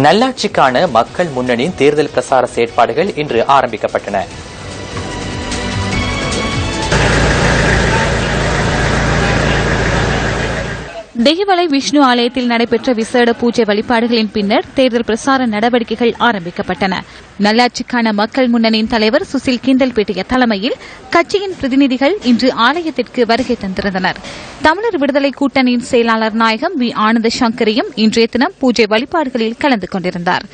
நல்லாட்சிக்கான மக்கள் முன்னணியின் தேர்தல் பிரசார செயற்பாடுகள் இன்று ஆரம்பிக்கப்பட்டன. தெஹிவளை விஷ்ணு ஆலயத்தில் நடைபெற்ற விசேட பூஜை வழிபாடுகளின் பின்னர் தேர்தல் பிரசார நடவடிக்கைகள் ஆரம்பிக்கப்பட்டன. நல்லாட்சிக்கான மக்கள் முன்னணியின் தலைவர் சுசில் கிண்டல்பேட்டிய தலைமையில் கட்சியின் பிரதிநிதிகள் இன்று ஆலயத்திற்கு வருகை தந்திருந்தனர். தமிழர் விடுதலை கூட்டணியின் செயலாளர் நாயகம் வி ஆனந்த சங்கரியும் இன்றைய தினம் பூஜை வழிபாடுகளில் கலந்து கொண்டிருந்தார்.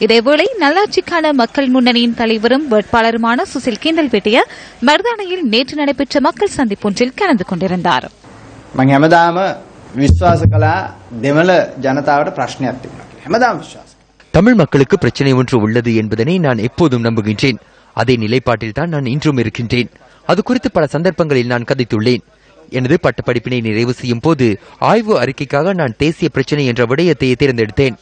இதேவேளை நல்லாட்சிக்கான மக்கள் முன்னணியின் தலைவரும் வேட்பாளருமான சுசில் கிண்டல்பேட்டிய மருதானையில் நேற்று நடைபெற்ற மக்கள் சந்திப்பொன்றில் கலந்து கொண்டிருந்தார். தமிழ் மக்களுக்கு பிரச்சனை ஒன்று உள்ளது என்பதனை நான் எப்போதும் நம்புகின்றேன். அதே நிலைப்பாட்டில் தான் நான் இன்றும் இருக்கின்றேன். அது குறித்து பல சந்தர்ப்பங்களில் நான் கதைத்துள்ளேன். எனது பட்டப்படிப்பினை நிறைவு செய்யும் போது ஆய்வு அறிக்கைக்காக நான் தேசிய பிரச்சனை என்ற விடயத்தை தேர்ந்தெடுத்தேன்.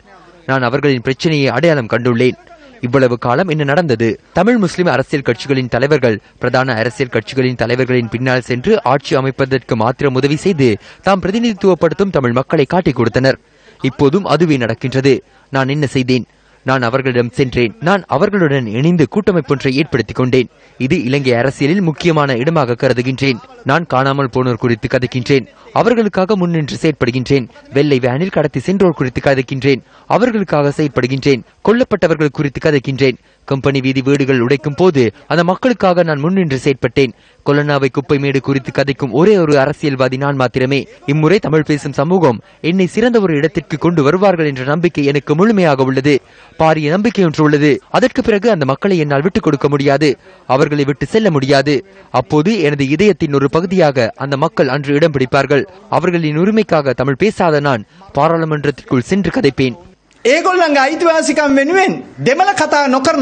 நான் அவர்களின் பிரச்சனையை அடையாளம் கண்டுள்ளேன். இவ்வளவு காலம் என்ன நடந்தது? தமிழ் முஸ்லிம் அரசியல் கட்சிகளின் தலைவர்கள் பிரதான அரசியல் கட்சிகளின் தலைவர்களின் பின்னால் சென்று ஆட்சி அமைப்பதற்கு மாத்திரம் உதவி செய்து தாம் பிரதிநிதித்துவப்படுத்தும் தமிழ் மக்களை காட்டிக் கொடுத்தனர். இப்போதும் அதுவே நடக்கின்றது. நான் என்ன செய்தேன்? நான் அவர்களிடம் சென்றேன். நான் அவர்களுடன் இணைந்து கூட்டமைப்பொன்றை ஏற்படுத்திக் கொண்டேன். இது இலங்கை அரசியலில் முக்கியமான இடமாக கருதுகின்றேன். நான் காணாமல் போனோர் குறித்து கதைக்கின்றேன். அவர்களுக்காக முன்னின்று செயற்படுகின்றேன். வெள்ளை வேனில் கடத்தி சென்றோர் குறித்து கதைக்கின்றேன். அவர்களுக்காக செயற்படுகின்றேன். கொல்லப்பட்டவர்கள் குறித்து கதைக்கின்றேன். கம்பெனி வீதி வீடுகள் உடைக்கும் போது அந்த மக்களுக்காக நான் முன்னின்று செயற்பட்டேன். கொலனாவை குப்பை மேடு குறித்து கதைக்கும் ஒரே ஒரு அரசியல்வாதி நான் மாத்திரமே. இம்முறை தமிழ் பேசும் சமூகம் என்னை சிறந்த ஒரு இடத்திற்கு கொண்டு வருவார்கள் என்ற நம்பிக்கை எனக்கு முழுமையாக உள்ளது. பாரிய நம்பிக்கை ஒன்று உள்ளது. அதற்கு பிறகு அந்த மக்களை என்னால் விட்டுக் கொடுக்க முடியாது. அவர்களை விட்டு செல்ல முடியாது. அப்போது எனது இதயத்தின் ஒரு பகுதியாக அந்த மக்கள் அன்று இடம் பிடிப்பார்கள். அவர்களின் உரிமைக்காக தமிழ் பேசாத நான் பாராளுமன்றத்திற்குள் சென்று கதைப்பேன்.